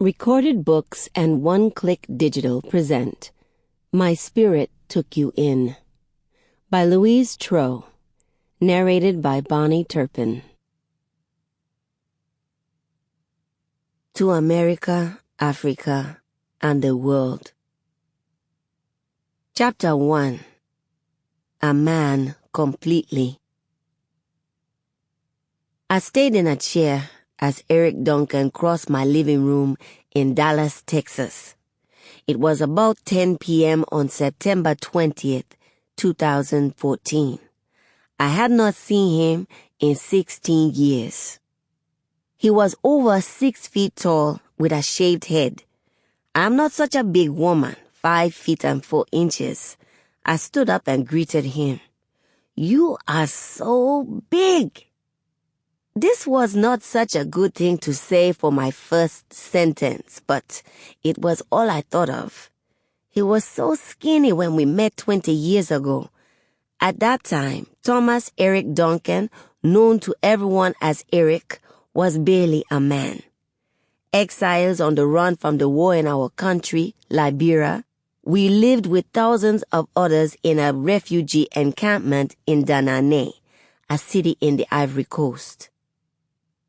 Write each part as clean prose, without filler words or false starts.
Recorded Books and One Click Digital present My Spirit Took You In by Louise Troh, narrated by Bahni Turpin. To America, Africa, and the world. Chapter 1. A Man Completely. I stayed in a chair as Eric Duncan crossed my living room in Dallas, Texas. It was about 10 p.m. on September 20th, 2014. I had not seen him in 16 years. He was over 6 feet tall with a shaved head. I'm not such a big woman, 5 feet and 4 inches. I stood up and greeted him. "You are so big." This was not such a good thing to say for my first sentence, but it was all I thought of. He was so skinny when we met 20 years ago. At that time, Thomas Eric Duncan, known to everyone as Eric, was barely a man. Exiles on the run from the war in our country, Liberia, we lived with thousands of others in a refugee encampment in Duncan, a city in the Ivory Coast.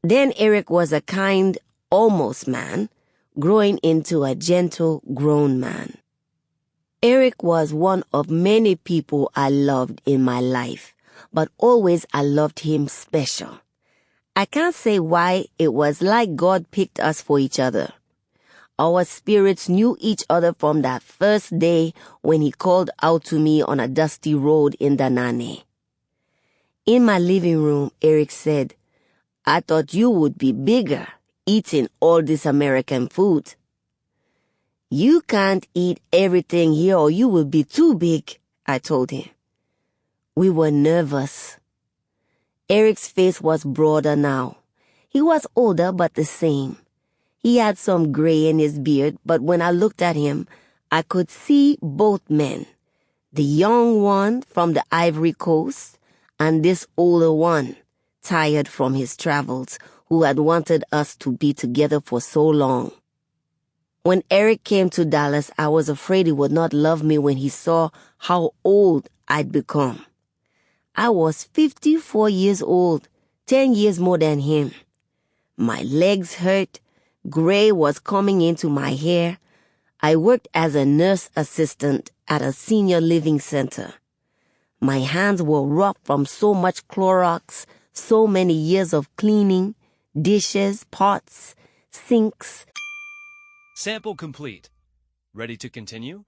Then Eric was a kind, almost man, growing into a gentle, grown man. Eric was one of many people I loved in my life, but always I loved him special. I can't say why. It was like God picked us for each other. Our spirits knew each other from that first day when he called out to me on a dusty road in Duncan. In my living room, Eric said, "I thought you would be bigger, eating all this American food." "You can't eat everything here or you will be too big," I told him. We were nervous. Eric's face was broader now. He was older but the same. He had some gray in his beard, but when I looked at him, I could see both men. The young one from the Ivory Coast and this older one, tired from his travels, who had wanted us to be together for so long. When Eric came to Dallas, I was afraid he would not love me when he saw how old I'd become. I was 54 years old, 10 years more than him. My legs hurt, gray was coming into my hair. I worked as a nurse assistant at a senior living center. My hands were rough from so much Clorox, so many years of cleaning, dishes, pots, sinks. Sample complete. Ready to continue?